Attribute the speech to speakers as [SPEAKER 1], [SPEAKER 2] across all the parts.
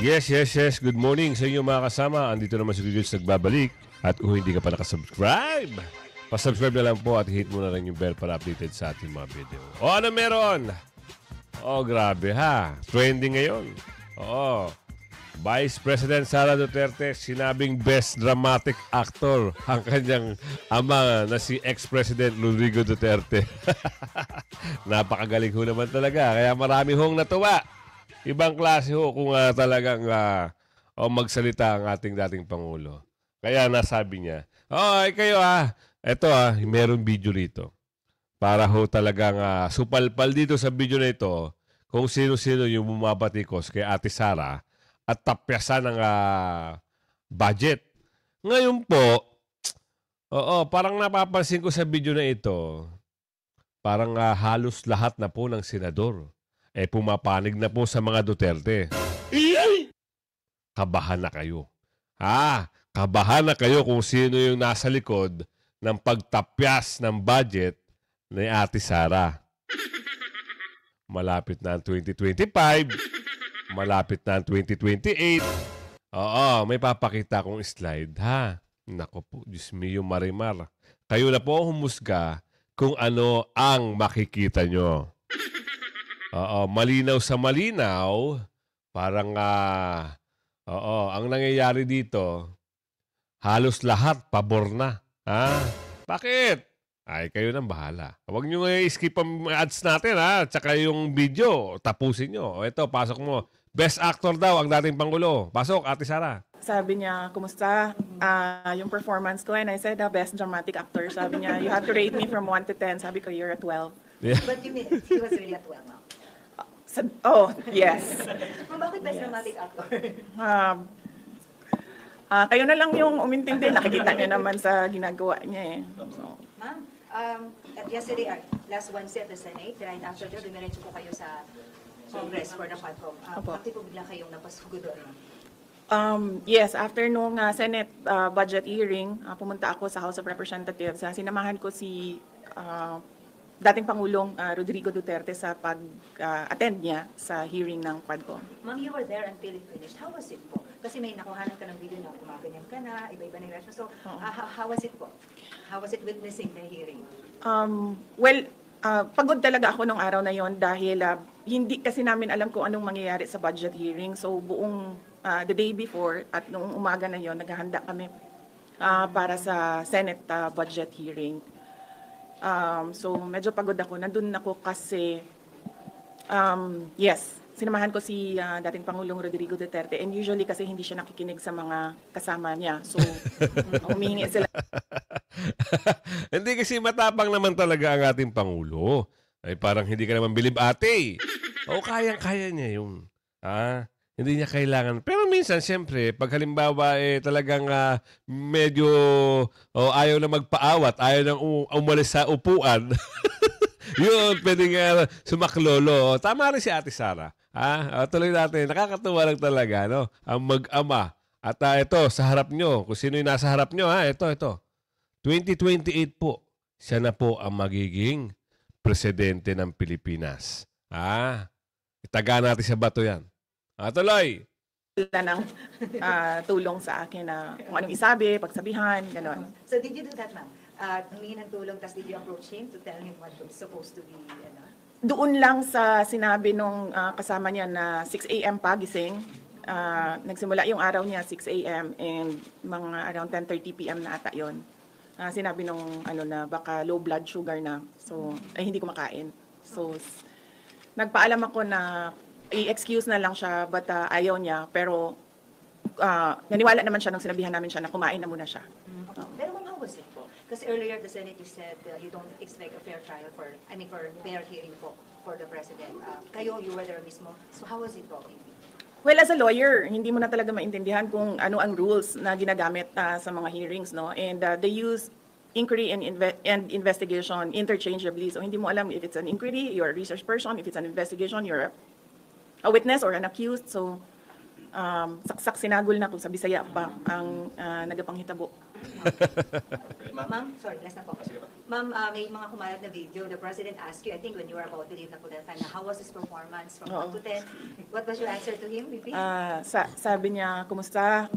[SPEAKER 1] Yes. Good morning sa inyo mga kasama. Andito naman si Gugils nagbabalik. At kung hindi ka pa nakasubscribe, pasubscribe na lang po at hit mo na rin yung bell para updated sa ating mga video. O ano meron? Grabe ha. Trending ngayon. Vice President Sara Duterte sinabing best dramatic actor ang kanyang ama na si ex-President Rodrigo Duterte. Napakagaling ho naman talaga. Kaya marami hong natuwa. Ibang klase ho kung talagang magsalita ang ating dating Pangulo. Kaya nasabi niya, kayo eto meron video rito. Para ho talagang supalpal dito sa video na ito kung sino-sino yung bumabatikos kay Ate Sara at tapyasan ng budget. Ngayon po, parang napapansin ko sa video na ito, parang halos lahat na po ng senador pumapanig na po sa mga Duterte. Kabahan na kayo. Kabahan na kayo kung sino yung nasa likod ng pagtapyas ng budget ni Ate Sara. Malapit na ang 2025. Malapit na ang 2028. May papakita akong slide, ha? Nako po, Diyos mio Marimar. Kayo na po humusga kung ano ang makikita nyo. Malinaw sa malinaw. Parang, ang nangyayari dito, halos lahat pabor na. Bakit? Ay, kayo nang bahala. Huwag nyo i-skip ang ads natin, tsaka yung video, tapusin nyo. Ito, pasok mo. Best actor daw ang dating Pangulo. Pasok, Ate Sara.
[SPEAKER 2] Sabi niya, kumusta yung performance ko? And I said, best dramatic actor. Sabi niya, you have to rate me from 1 to 10. Sabi ko, you're a 12.
[SPEAKER 1] Yeah.
[SPEAKER 3] But you mean, he was really a 12 now?
[SPEAKER 2] Yes.
[SPEAKER 3] Bakit best dramatic actor?
[SPEAKER 2] Kayo na lang yung umintindi. Nakikita niyo naman sa ginagawa niya So,
[SPEAKER 3] Ma'am, yesterday, last Wednesday at the Senate, and after that, dumiretso po kayo sa Congress for the PADCOM. Bakit po bigla kayong napasugo doon?
[SPEAKER 2] Yes, after nung Senate budget hearing, pumunta ako sa House of Representatives. Sinamahan ko si dating Pangulong Rodrigo Duterte sa pag-attend niya sa hearing ng PADCOM.
[SPEAKER 3] Ma'am, you were there until it finished. How was it po? Kasi may nakuhanan ka ng video na kumaganyan ka na, iba-iba ng reaction. So, how was it po? How was it witnessing the hearing?
[SPEAKER 2] Pagod talaga ako nung araw na yon dahil hindi kasi namin alam kung anong mangyayari sa budget hearing. So, buong the day before at nung umaga na yon naghahanda kami para sa Senate budget hearing. So, medyo pagod ako. Nandun ako kasi, sinamahan ko si dating Pangulong Rodrigo Duterte and usually kasi hindi siya nakikinig sa mga kasama niya. So, humihingi sila.
[SPEAKER 1] Hindi kasi matapang naman talaga ang ating Pangulo. Ay parang hindi ka naman bilib ate. Kayang-kaya niya yun. Hindi niya kailangan. Pero minsan, siyempre, pag halimbawa talagang medyo ayaw na magpaawat, ayaw na umalis sa upuan, yun, pwede nga sumaklolo. Tama rin si Ate Sara. Tuloy natin. Nakakatuwa lang talaga, no? Ang mag-ama. At ito, sa harap nyo. Kung sino yung nasa harap nyo, ito. 2028 po. Siya na po ang magiging presidente ng Pilipinas. Itaga natin sa bato yan. Tuloy.
[SPEAKER 2] Sila ng tulong sa akin na kung anong isabi, pagsabihan, gano'n.
[SPEAKER 3] So, did you do that, ma'am? Humingi ng tulong, tapos did you approach him to tell him what was supposed to be,
[SPEAKER 2] Doon lang sa sinabi nung kasama niya na 6 a.m. pagising, nagsimula yung araw niya 6 a.m. and mga around 10:30 p.m. na ata yun. Sinabi nung na baka low blood sugar na, so hindi ko makain. So nagpaalam ako na i-excuse na lang siya but ayaw niya, pero naniwala naman siya nung sinabihan namin siya na kumain na muna siya.
[SPEAKER 3] Pero ma'am, how was it po? Kasi earlier the Senate you said you don't expect a fair trial for fair hearing po for the President. Kayo, you were there mismo. So how was it po?
[SPEAKER 2] Well, as a lawyer, hindi mo na talaga maintindihan kung ano ang rules na ginagamit sa mga hearings, no? And they use inquiry and investigation interchangeably. So hindi mo alam if it's an inquiry, you're a research person. If it's an investigation, you're a witness or an accused. So saksak sinagol na kung sa Bisaya pa ang nagapanghitabo.
[SPEAKER 3] Ma'am, sorry, last na po. Ma'am, may mga kumalat na video. The President asked you, I think when you were about to leave na po that time, na how was his performance from 1 to 10? What was your answer to him, VP?
[SPEAKER 2] Sabi niya, kumusta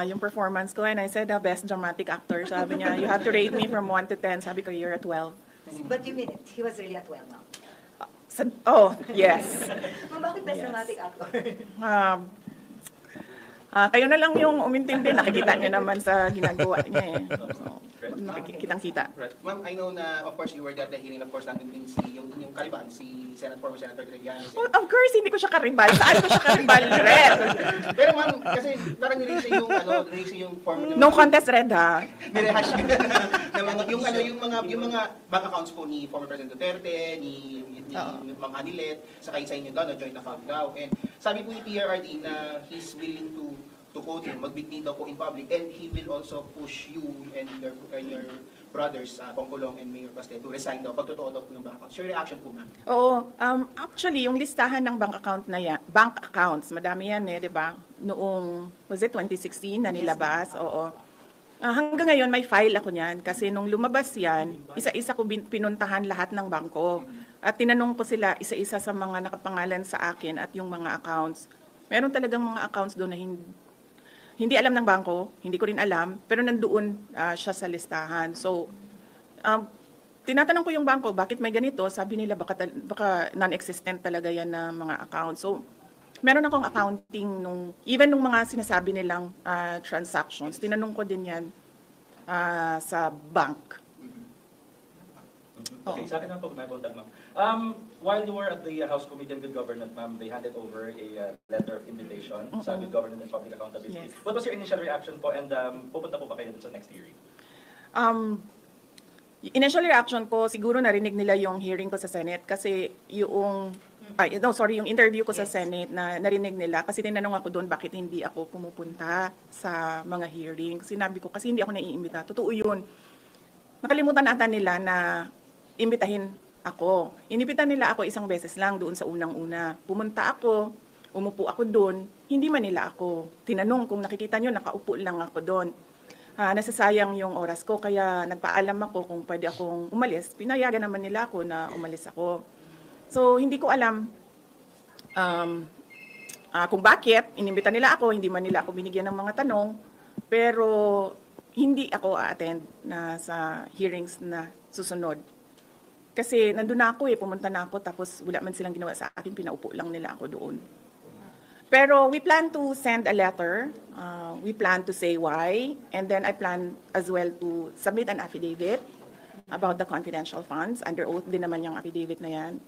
[SPEAKER 2] yung performance ko? And I said, best dramatic actor. Sabi niya, you have to rate me from 1 to 10. Sabi ko, you're a 12.
[SPEAKER 3] But you mean it. He was really at 12 now.
[SPEAKER 2] Yes.
[SPEAKER 3] Ma'am, bakit best dramatic actor?
[SPEAKER 2] Kayo na lang yung umintindi. Nakikita niyo naman sa ginagawa niya eh. So, kitang-kita.
[SPEAKER 4] Right. Ma'am, I know na, of course, you were at the hearing, of course, nandun din si, yung kaliban, si former Senator Trillanes.
[SPEAKER 2] Well, of course, hindi ko siya karibal. Saan ko siya karibal, Red?
[SPEAKER 4] Pero ma'am, kasi parang nirelease yung former...
[SPEAKER 2] No contest, Red, ha?
[SPEAKER 4] Nirehash yung mga bank accounts po ni former President Duterte, ni Mang Anilet, sa sa inyo daw, na joint account daw. And sabi po ni PRRD na he's willing to quote him, magbigti daw po in public, and he will also push you and your brothers, Pongkulong and Mayor Paste, to resign daw, pag totoo daw po yung bank accounts. Your reaction po, ma'am?
[SPEAKER 2] Oo. Actually, yung listahan ng bank accounts, madami yan eh, di ba? Noong, was it 2016 na nilabas? Oo. Hanggang ngayon, may file ako niyan. Kasi nung lumabas yan, isa-isa ko pinuntahan lahat ng bangko. At tinanong ko sila, isa-isa sa mga nakapangalan sa akin at yung mga accounts. Meron talagang mga accounts doon na hindi alam ng bangko, hindi ko rin alam, pero nandoon siya sa listahan. So, tinatanong ko yung bangko, bakit may ganito? Sabi nila, baka non-existent talaga yan na mga accounts. So, meron akong accounting even nung mga sinasabi nilang transactions, tinanong ko din yan sa bank.
[SPEAKER 5] Okay, sa akin lang po, may bundag, ma'am. While you were at the House Committee on Good Governance, ma'am, they handed over a letter of invitation sa Good Governance and Public Accountability.
[SPEAKER 2] Yes.
[SPEAKER 5] What was your initial reaction po, and pupunta po ba kayo sa next hearing?
[SPEAKER 2] Initial reaction ko, siguro narinig nila yung hearing ko sa Senate kasi yung interview ko sa Senate na narinig nila kasi tinanong ako doon bakit hindi ako pumupunta sa mga hearing. Sinabi ko kasi hindi ako naiimbita. Totoo yun. Nakalimutan ata nila na imbitahin ako. Inibitan nila ako isang beses lang doon sa unang-una. Pumunta ako, umupo ako doon, hindi man nila ako tinanong. Kung nakikita nyo, nakaupo lang ako doon. Nasasayang yung oras ko, kaya nagpaalam ako kung pwede akong umalis. Pinayagan naman nila ako na umalis ako. So, hindi ko alam kung bakit. Inimbitan nila ako, hindi man nila ako binigyan ng mga tanong. Pero hindi ako a-attend na sa hearings na susunod. Kasi nandun na ako pumunta na ako tapos wala man silang ginawa sa akin, pinaupo lang nila ako doon. Pero we plan to send a letter, we plan to say why, and then I plan as well to submit an affidavit about the confidential funds. Under oath din naman yung affidavit na yan.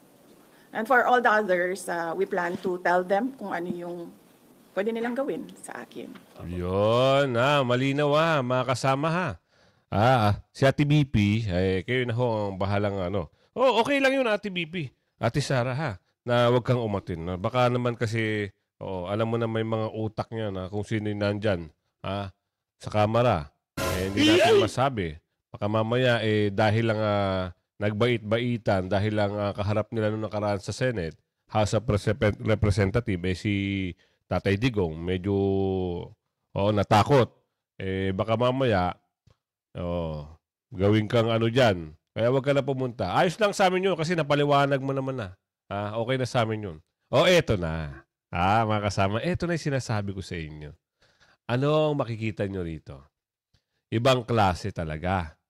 [SPEAKER 2] And for all the others, we plan to tell them kung ano yung pwede nilang gawin sa akin.
[SPEAKER 1] Yun, malinaw mga kasama ha. Si Ate BP, kayo na ho ang bahalang okay lang yun Ate BP. Ate Sara ha, na wag kang umatin. Baka naman kasi, alam mo na may mga utak niya na kung sino yung nandyan sa kamera. Hindi natin masabi. Baka mamaya dahil lang nagbait-baitan, dahil lang kaharap nila nung nakaraan sa Senate, House of Representative, si Tatay Digong, medyo natakot. Baka mamaya, gawin kang dyan. Kaya wag ka na pumunta. Ayos lang sa amin yun kasi napaliwanag mo naman na. Okay na sa amin yun. Eto na. Mga kasama, eto na yung sinasabi ko sa inyo. Ano ang makikita nyo rito? Ibang klase talaga.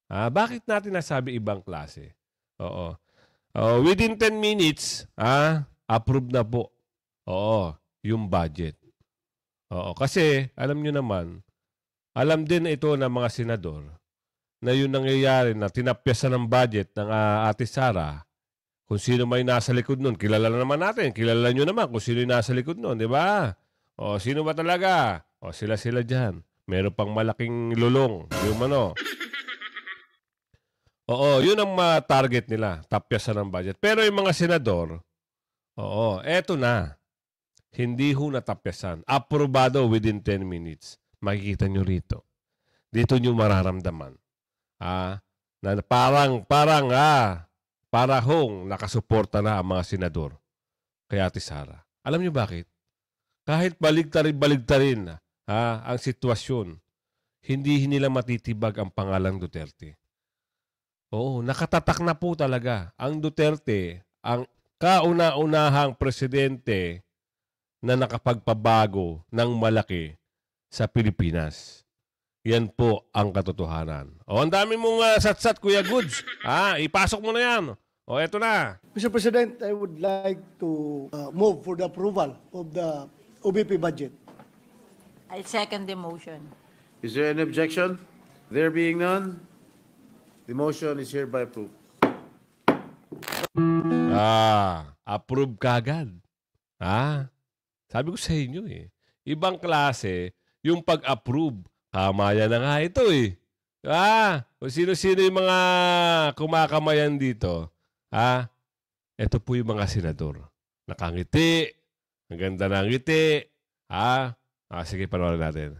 [SPEAKER 1] Bakit natin nasabi ibang klase? Within 10 minutes, approve na po. Yung budget. Kasi, alam nyo naman, alam din ito ng mga senador na yun nangyayari na tinapyasan ng budget ng Ate Sara, kung sino may nasa likod nun. Kilala naman natin. Kilala nyo naman kung sino yung nasa likod nun, di ba? Sino ba talaga? Sila dyan. Meron pang malaking lulong. Yung yun ang target nila. Tapyasan ng budget. Pero yung mga senador, eto na. Hindi ho natapyasan. Aprobado within 10 minutes. Makikita nyo rito. Dito nyo mararamdaman. Na para hong nakasuporta na ang mga senador kay Ate Sara. Alam nyo bakit? kahit baligtarin ang sitwasyon, hindi nila matitibag ang pangalang Duterte. Oo, nakatatak na po talaga. Ang Duterte, ang kauna-unahang presidente na nakapagpabago ng malaki sa Pilipinas. Yan po ang katotohanan. O, ang dami mong satsat, Kuya Goods. Ipasok mo na yan. O, eto na.
[SPEAKER 6] Mr. President, I would like to move for the approval of the OBP budget.
[SPEAKER 7] I second the motion.
[SPEAKER 8] Is there any objection? There being none, the motion is hereby approved.
[SPEAKER 1] Approve kagad. Sabi ko sa inyo ibang klase yung pag-approve. Kamaya na nga ito kung sino-sino yung mga kumakamayan dito. Ito po yung mga senador. Nakangiti. Ang ganda ng ngiti. Sige, panoorin natin.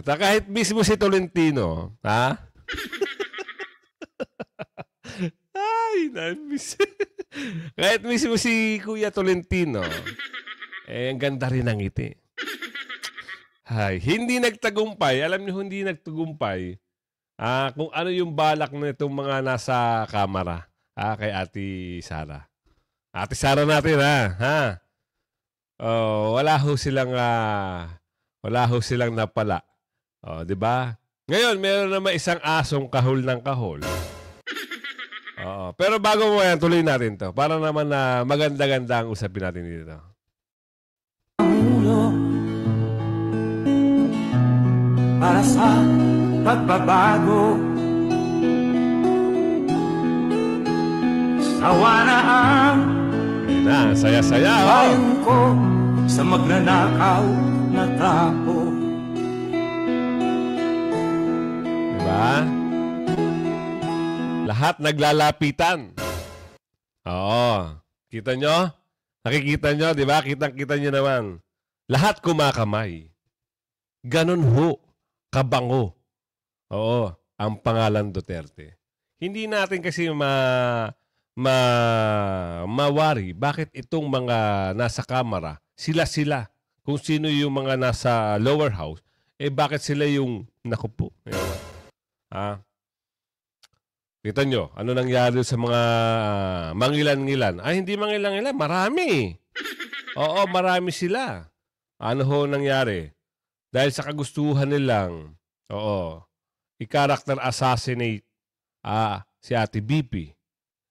[SPEAKER 1] Kahit mismo si Tolentino, Ay, na-miss. Kahit mismo si Kuya Tolentino, ang ganda rin ng ngiti. Hindi nagtagumpay. Alam niyo, hindi nagtagumpay. Kung ano yung balak na itong mga nasa kamera. Kay Ate Sara. Ate Sara natin, wala ho silang napala. Di ba? Ngayon, meron naman isang asong kahol ng kahol. Pero bago mo yan, tuloy natin to. Para naman na maganda-ganda ang usapin natin dito.
[SPEAKER 9] Para sa pagbabago, sawa na ang
[SPEAKER 1] saya-saya.
[SPEAKER 9] bayan ko sa magnanakaw na tao.
[SPEAKER 1] Diba? Lahat naglalapitan. Oo. Kita nyo? Nakikita nyo, di ba? Kitang-kita nyo naman. Lahat kumakamay. Ganun ho. Kabango. Oo. Ang pangalan Duterte. Hindi natin kasi mawari bakit itong mga nasa kamera, sila-sila. Kung sino yung mga nasa lower house, bakit sila yung nakupo? Kita nyo, ano nangyari sa mga mangilan-ngilan? Hindi mangilan-ngilan, marami. Oo, marami sila. Ano ho nangyari? Dahil sa kagustuhan nilang, i-character assassinate si Ate BP.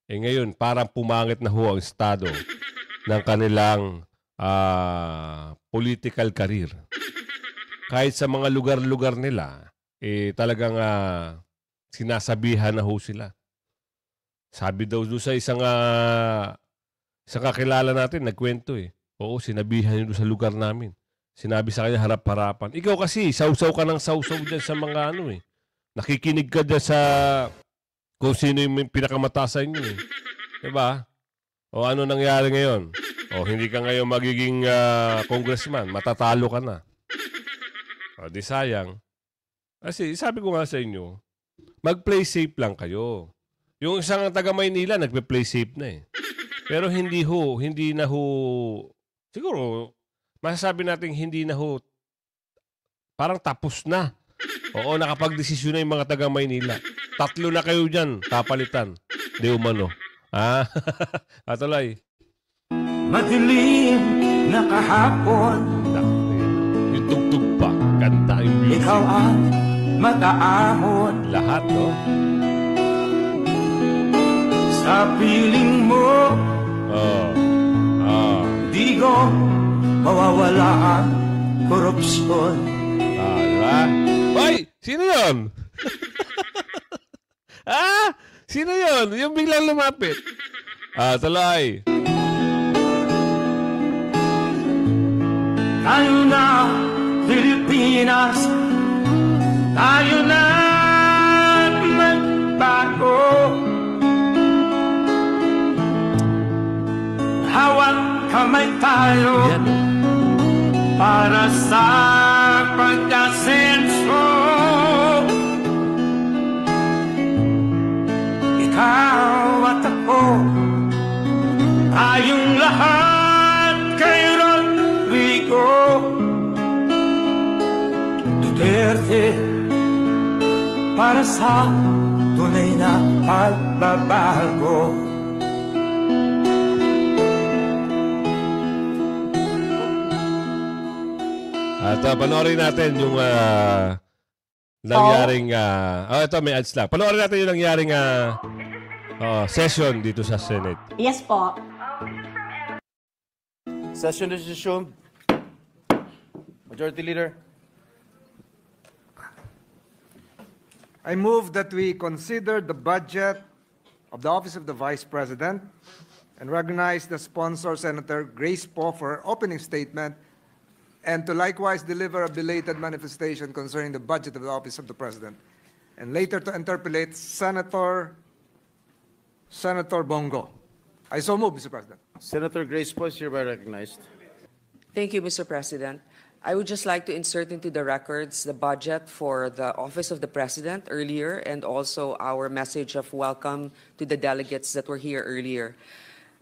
[SPEAKER 1] Ngayon, parang pumangit na ho ang estado ng kanilang political career. Kahit sa mga lugar-lugar nila, talagang sinasabihan na ho sila. Sabi daw doon sa isang kakilala natin, nagkwento Oo, sinabihan yun doon sa lugar namin. Sinabi sa kanya harap-harapan. Ikaw kasi, sausaw ka ng sausaw dyan sa mga Nakikinig ka dyan sa kung sino yung pinakamataas sa inyo Diba? O ano nangyari ngayon? Hindi ka ngayon magiging congressman. Matatalo ka na. Di sayang. Kasi sabi ko nga sa inyo, mag-play safe lang kayo. Yung isang taga Maynila, nagpe-play safe na Pero hindi na ho, siguro, masasabi natin hindi na ho, parang tapos na. Oo, nakapag-desisyon na yung mga taga Maynila. 3 na kayo dyan, kapalitan. Di umano. Atuloy.
[SPEAKER 9] Madilim na kahapon,
[SPEAKER 1] Yung tugtog pa, kanta yung music.
[SPEAKER 9] ikaw ang mag-aahon
[SPEAKER 1] Lahat, no?
[SPEAKER 9] sa piling mo. Di ko mawawala ang korupsyon.
[SPEAKER 1] Diba? Hoy! Sino yun? Sino yun? Yung biglang lumapit. Tuloy.
[SPEAKER 9] Tayo na, Pilipinas. Tayo na magbago. Hawak kamay tayo
[SPEAKER 1] Yan.
[SPEAKER 9] para sa Duterte para sa tunay na pagbabago.
[SPEAKER 1] At panoorin natin yung nangyaring ito may ads lang. Panoorin natin yung nangyaring session dito sa Senate.
[SPEAKER 7] Yes po.
[SPEAKER 8] Session is resumed. Majority Leader.
[SPEAKER 10] I move that we consider the budget of the Office of the Vice President and recognize the sponsor, Senator Grace Poe, for her opening statement, and to likewise deliver a belated manifestation concerning the budget of the Office of the President, and later to interpellate Senator Bongo. I so move, Mr. President.
[SPEAKER 8] Senator Grace Poe is hereby recognized.
[SPEAKER 11] Thank you, Mr. President. I would just like to insert into the records the budget for the Office of the President earlier, and also our message of welcome to the delegates that were here earlier.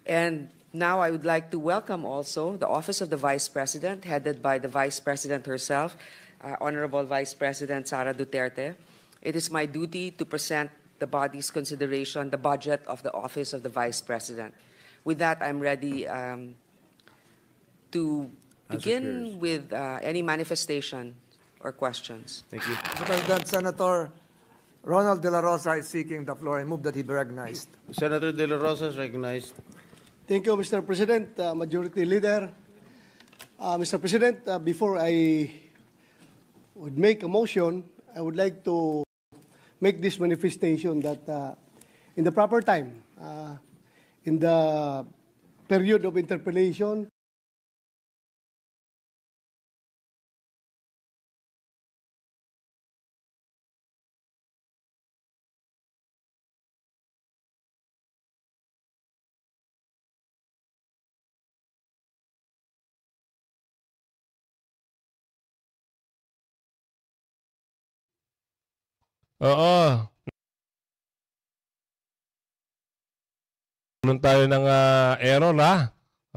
[SPEAKER 11] And now I would like to welcome also the Office of the Vice President, headed by the Vice President herself, Honorable Vice President Sara Duterte. It is my duty to present the body's consideration the budget of the Office of the Vice President. With that, I'm ready to begin with any manifestation or questions.
[SPEAKER 8] Thank you.
[SPEAKER 10] Mr. President, Senator Ronald De La Rosa is seeking the floor. I move that he be recognized.
[SPEAKER 8] Senator De La Rosa is recognized.
[SPEAKER 6] Thank you, Mr. President, Majority Leader. Mr. President, before I would make a motion, I would like to make this manifestation that in the proper time, in the period of interpellation,
[SPEAKER 1] Oo. Nung tayo ng error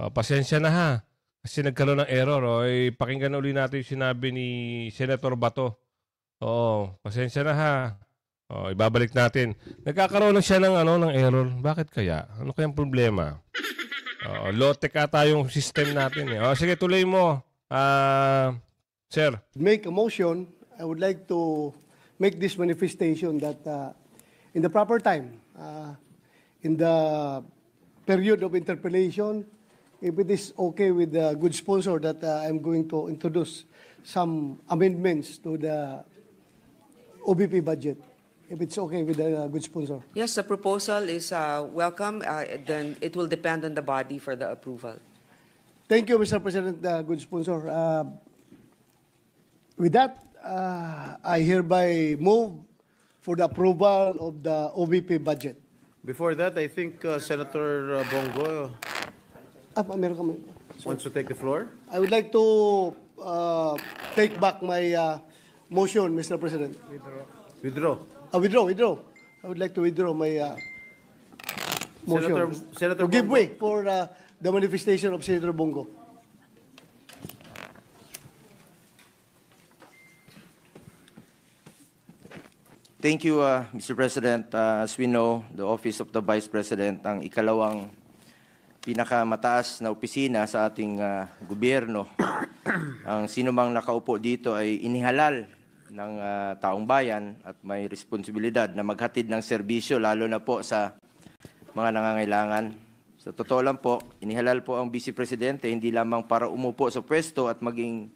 [SPEAKER 1] pasensya na ha. Kasi nagkaroon ng error. Pakinggan uli natin yung sinabi ni Senator Bato. Oo, pasensya na ha. Ibabalik natin. Nagkakaroon lang siya ng error. Bakit kaya? Ano kayang problema? Low-tech ata yung system natin. Sige, tuloy mo. Sir.
[SPEAKER 6] make a motion, I would like to make this manifestation that in the proper time, in the period of interpellation, if it is okay with the good sponsor that I'm going to introduce some amendments to the OBP budget, if it's okay with the good sponsor.
[SPEAKER 11] Yes, the proposal is welcome. Then it will depend on the body for the approval.
[SPEAKER 6] Thank you, Mr. President, good sponsor. With that, I hereby move for the approval of the OBP budget.
[SPEAKER 8] Before that, I think Senator Bongo
[SPEAKER 6] Meron kami.
[SPEAKER 8] wants to take the floor.
[SPEAKER 6] I would like to take back my motion, Mr. President.
[SPEAKER 8] Withdraw.
[SPEAKER 6] Withdraw. I would like to withdraw my motion.
[SPEAKER 8] Senator
[SPEAKER 6] to give
[SPEAKER 8] Bongo.
[SPEAKER 6] way for the manifestation of Senator Bongo.
[SPEAKER 12] Thank you, Mr. President. As we know, the Office of the Vice President ang ikalawang pinakamataas na opisina sa ating gobyerno. Ang sinumang nakaupo dito ay inihalal ng taong bayan at may responsibilidad na maghatid ng serbisyo lalo na po sa mga nangangailangan. Sa totoo lang po, inihalal po ang Vice Presidente hindi lamang para umupo sa pwesto at maging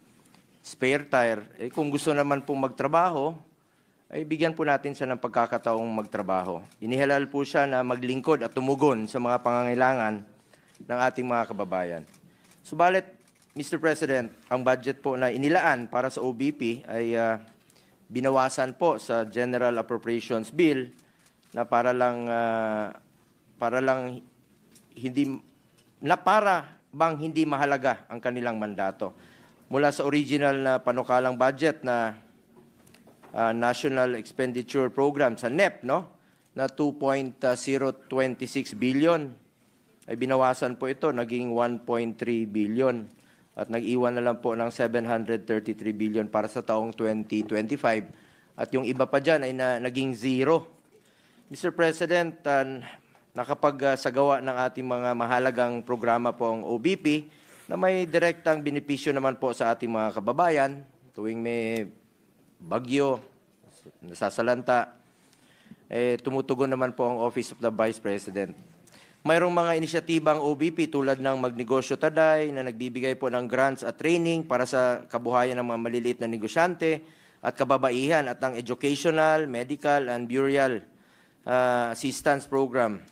[SPEAKER 12] spare tire. Kung gusto naman pong magtrabaho, ay bigyan po natin siya ng pagkakataong magtrabaho. Inihalal po siya na maglingkod at tumugon sa mga pangangailangan ng ating mga kababayan. Subalit, Mr. President, ang budget po na inilaan para sa OBP ay binawasan po sa General Appropriations Bill na para bang hindi mahalaga ang kanilang mandato. Mula sa original na panukalang budget na National Expenditure Program sa NEP, na 2.026 billion, ay binawasan po ito, naging 1.3 billion. at nag-iwan na lang po ng 733 billion para sa taong 2025. At yung iba pa dyan ay naging zero. Mr. President, nakapagsagawa ng ating mga mahalagang programa po ang OBP na may direktang benepisyo naman po sa ating mga kababayan tuwing may bagyo, nasasalanta, tumutugon naman po ang Office of the Vice President. Mayroong mga inisyatibang OBP tulad ng Magnegosyo Taday na nagbibigay po ng grants at training para sa kabuhayan ng mga maliliit na negosyante at kababaihan at ang Educational, Medical, and Burial Assistance Program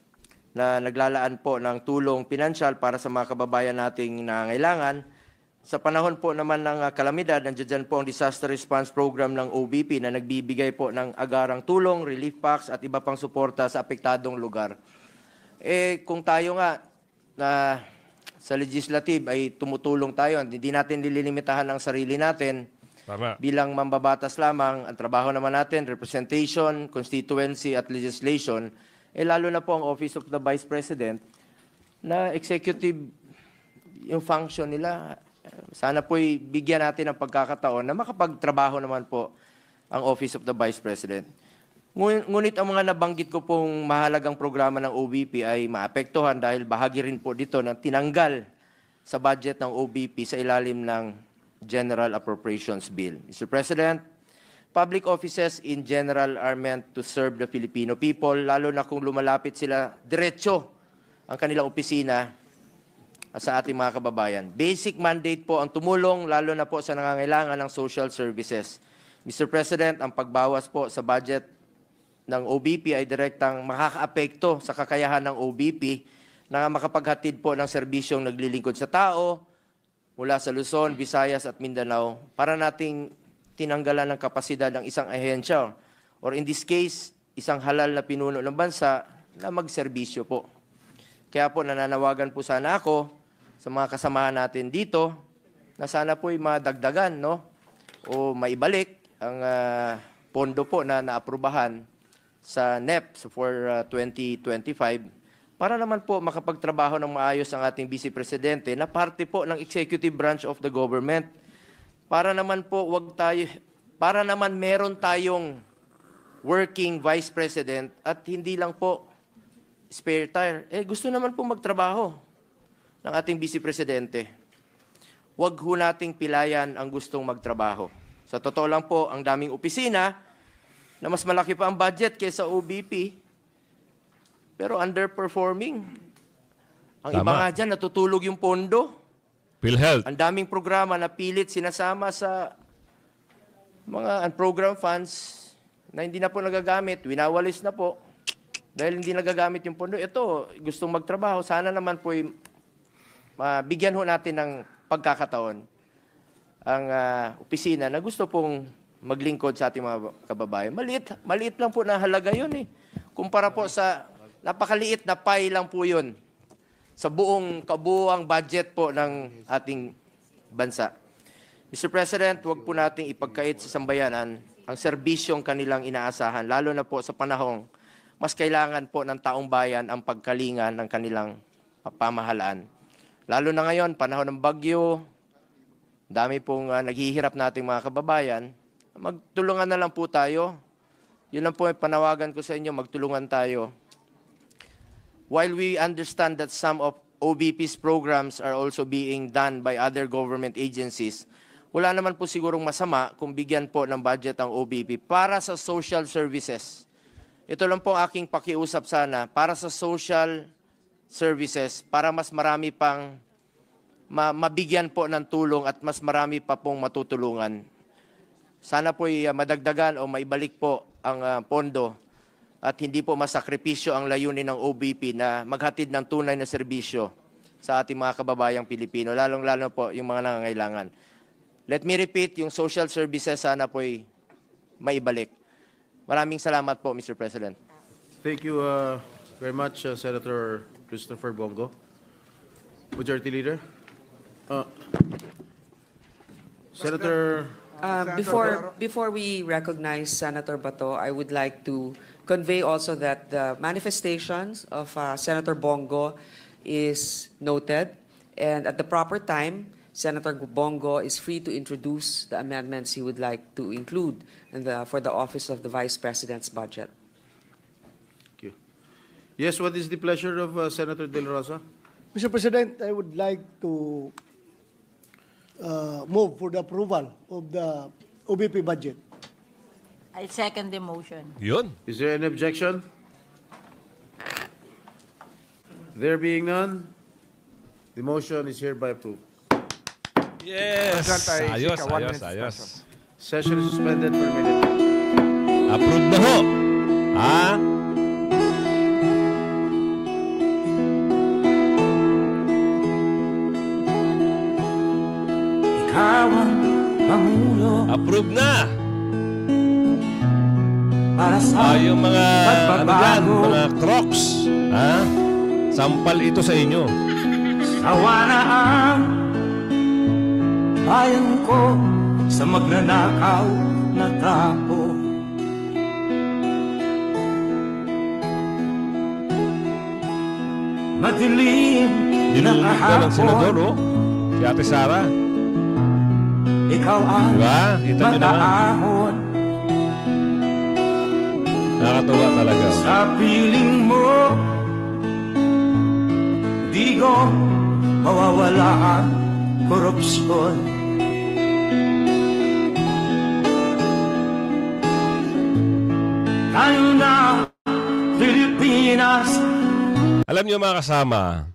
[SPEAKER 12] na naglalaan po ng tulong pinansyal para sa mga kababayan nating nangangailangan. Sa panahon po naman ng kalamidad, nandiyan po ang Disaster Response Program ng OBP na nagbibigay po ng agarang tulong, relief packs at iba pang suporta sa apektadong lugar. Kung tayo nga na sa legislative ay tumutulong tayo, hindi natin nililimitahan ang sarili natin.
[SPEAKER 1] Tama.
[SPEAKER 12] Bilang mambabatas lamang, ang trabaho naman natin, representation, constituency at legislation, lalo na po ang Office of the Vice President na executive yung function nila. Sana po'y bigyan natin ng pagkakataon na makapagtrabaho naman po ang Office of the Vice President. Ngunit ang mga nabanggit ko pong mahalagang programa ng OBP ay maapektuhan dahil bahagi rin po dito ng tinanggal sa budget ng OBP sa ilalim ng General Appropriations Bill. Mr. President, public offices in general are meant to serve the Filipino people, lalo na kung lumalapit sila diretso ang kanilang opisina sa ating mga kababayan. Basic mandate po ang tumulong, lalo na po sa nangangailangan ng social services. Mr. President, ang pagbawas po sa budget ng OBP ay direktang makakaapekto sa kakayahan ng OBP na makapaghatid po ng serbisyong naglilingkod sa tao mula sa Luzon, Visayas at Mindanao para nating tinanggalan ng kapasidad ng isang ahensya or in this case, isang halal na pinuno ng bansa na magserbisyo po. Kaya po nananawagan po sana ako sa mga kasamahan natin dito na sana po'y madagdagan o maibalik ang pondo po na naaprubahan sa NEP for 2025 para naman po makapagtrabaho ng maayos ang ating Vice Presidente na parte po ng executive branch of the government. Para naman po para naman meron tayong working Vice President at hindi lang po spare tire. Gusto naman po magtrabaho ng ating Vice Presidente. Huwag ho nating pilayan ang gustong magtrabaho. Sa totoo lang po, ang daming opisina na mas malaki pa ang budget kaysa OBP, pero underperforming. Ang iba nga dyan, natutulog yung pondo.
[SPEAKER 1] PhilHealth.
[SPEAKER 12] Ang daming programa na pilit sinasama sa mga program funds na hindi na po nagagamit, winawalis na po dahil hindi nagagamit yung pondo. Ito, gustong magtrabaho. Sana naman po bigyan ho natin ng pagkakataon ang opisina na gusto pong maglingkod sa ating mga kababayan. Maliit lang po na halaga yun eh. Kumpara po sa napakaliit na pie lang po yun sa kabuuang budget po ng ating bansa. Mr. President, huwag po nating ipagkait sa sambayanan ang serbisyong kanilang inaasahan, lalo na po sa panahong mas kailangan po ng taong bayan ang pagkalinga ng kanilang pamahalaan. Lalo na ngayon, panahon ng bagyo, dami pong naghihirap nating mga kababayan, magtulungan na lang po tayo. Yun lang po ang panawagan ko sa inyo, magtulungan tayo. While we understand that some of OBP's programs are also being done by other government agencies, wala naman po sigurong masama kung bigyan po ng budget ang OBP para sa social services. Ito lang po aking pakiusap sana, para sa social services, para mas marami pang mabigyan po ng tulong at mas marami pa pong matutulungan. Sana po'y madagdagan o maibalik po ang pondo at hindi po masakripisyo ang layunin ng OBP na maghatid ng tunay na serbisyo sa ating mga kababayang Pilipino, lalong-lalo po yung mga nangangailangan. Let me repeat, yung social services sana po'y maibalik. Maraming salamat po, Mr. President.
[SPEAKER 8] Thank you very much, Senator Christopher Bongo. Majority Leader. Senator...
[SPEAKER 11] Before we recognize Senator Bato, I would like to convey also that the manifestations of Senator Bongo is noted, and at the proper time, Senator Bongo is free to introduce the amendments he would like to include for the Office of the Vice President's budget.
[SPEAKER 8] Thank you. Yes, what is the pleasure of Senator De La Rosa?
[SPEAKER 6] Mr. President, I would like to move for the approval of the OBP budget.
[SPEAKER 7] I second the motion.
[SPEAKER 1] Yun.
[SPEAKER 8] Is there any objection? There being none, the motion is hereby approved.
[SPEAKER 1] Yes.
[SPEAKER 10] President, I
[SPEAKER 1] Ayos,
[SPEAKER 10] seek a 1
[SPEAKER 1] ayos,
[SPEAKER 10] minute
[SPEAKER 1] ayos.
[SPEAKER 10] suspension.
[SPEAKER 8] Session is suspended for a minute.
[SPEAKER 1] Approve na ho. Ha?
[SPEAKER 9] Ikaw ang Pangulo
[SPEAKER 1] Approve na.
[SPEAKER 9] para sa
[SPEAKER 1] Yung mga, ano yan,
[SPEAKER 9] pagbabago.
[SPEAKER 1] mga crocs. Ha? Sampal ito sa inyo.
[SPEAKER 9] Sawa na ang bayan ko sa magnanakaw na tao. Madilim na
[SPEAKER 1] Dinulog na ng senador,
[SPEAKER 9] kahapon,
[SPEAKER 1] oh. Si Ate Sara.
[SPEAKER 9] ikaw ang
[SPEAKER 1] Diba? Kita nyo naman.
[SPEAKER 9] mataahon.
[SPEAKER 1] Nakakatuwa talaga. Oh.
[SPEAKER 9] Sa piling mo, di ko mawawala ang korupsyon. Tayo na, Pilipinas.
[SPEAKER 1] Alam niyo mga kasama,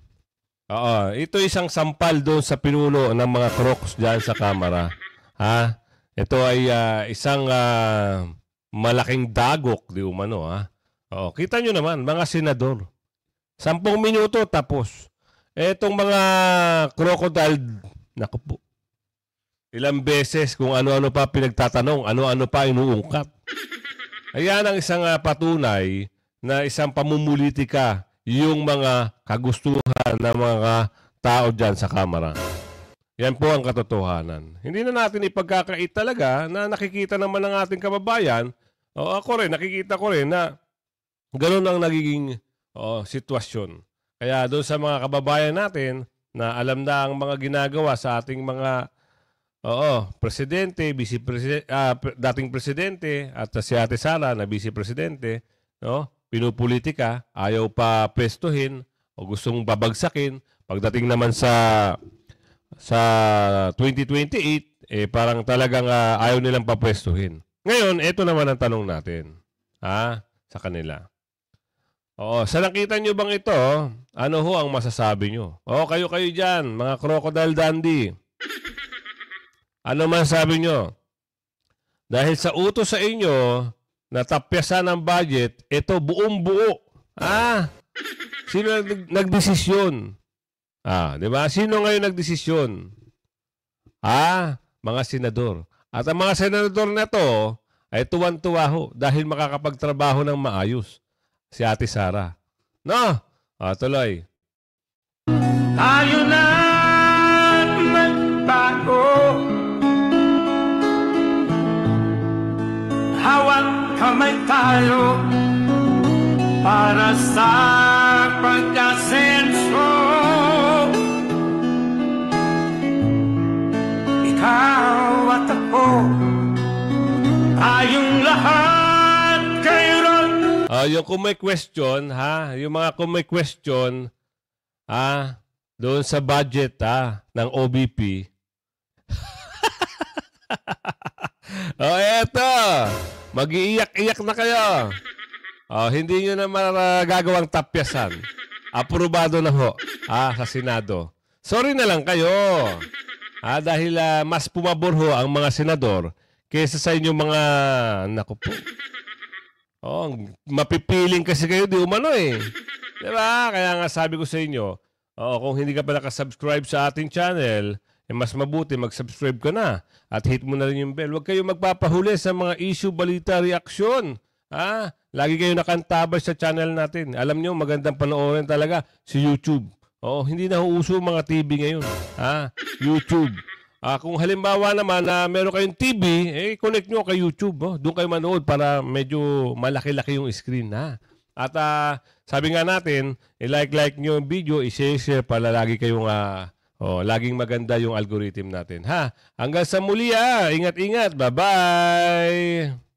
[SPEAKER 1] ito isang sampal doon sa pinuno ng mga crocs dyan sa kamera. Ha? Ito ay isang malaking dagok, di umano. Ha? Kita nyo naman, mga senador. 10 minuto tapos. Etong mga crocodile, naku po, ilang beses kung ano-ano pa pinagtatanong, ano-ano pa inuungkat. Ayan ang isang patunay na isang pamumulitika yung mga kagustuhan ng mga tao dyan sa kamera. Yan po ang katotohanan. Hindi na natin ipagkakait talaga na nakikita naman ng ating kababayan. Ako rin, nakikita ko rin na ganun ang nagiging sitwasyon. Kaya doon sa mga kababayan natin na alam na ang mga ginagawa sa ating mga presidente, dating presidente at si Ate Sara na vice-presidente, no? Pinupolitika, ayaw pa pwestuhin o gustong babagsakin. Pagdating naman sa 2028, parang talagang ayaw nilang papwestuhin. Ngayon, ito naman ang tanong natin sa kanila. Sa nakita nyo bang ito, ano ho ang masasabi nyo? Kayo dyan, mga crocodile dandy. Ano man sabi nyo? Dahil sa utos sa inyo, natapyasan ang budget, ito buong buo. Sino nagdesisyon? Di ba? Sino ngayon nagdesisyon? Mga senador. At ang mga senador na to ay tuwan-tuwa ho dahil makakapagtrabaho ng maayos. Si Ate Sara. No? Tuloy.
[SPEAKER 9] Tayo na magbago. Hawak kamay tayo para sa pagkasenso. Ikaw at ako, tayong lahat kairon.
[SPEAKER 1] Yung kung may question, yung mga kung may question, doon sa budget, ng OBP. Eto. Mag-iiyak-iyak na kayo. Hindi nyo na magagawang tapyasan. Aprobado na ho sa Senado. Sorry na lang kayo. Dahil mas pumabor ho ang mga senador kaysa sa inyong mga, naku po. Mapipiling kasi kayo, di umano eh. Diba? Kaya nga sabi ko sa inyo, kung hindi ka pa nakasubscribe sa ating channel, mas mabuti mag-subscribe ka na at hit mo na rin yung bell. Huwag kayong magpapahuli sa mga issue, balita, reaksyon. Lagi kayo nakantabay sa channel natin. Alam nyo, magandang panoorin talaga si YouTube. Hindi na uuso mga TV ngayon. YouTube. Kung halimbawa naman na meron kayong TV, connect nyo kay YouTube. Doon kayo manood para medyo malaki-laki yung screen. At sabi nga natin, i-like nyo yung video, i-share para lagi kayong Oh, laging maganda yung algorithm natin, ha? Hanggang sa muli, Ingat-ingat. Bye-bye.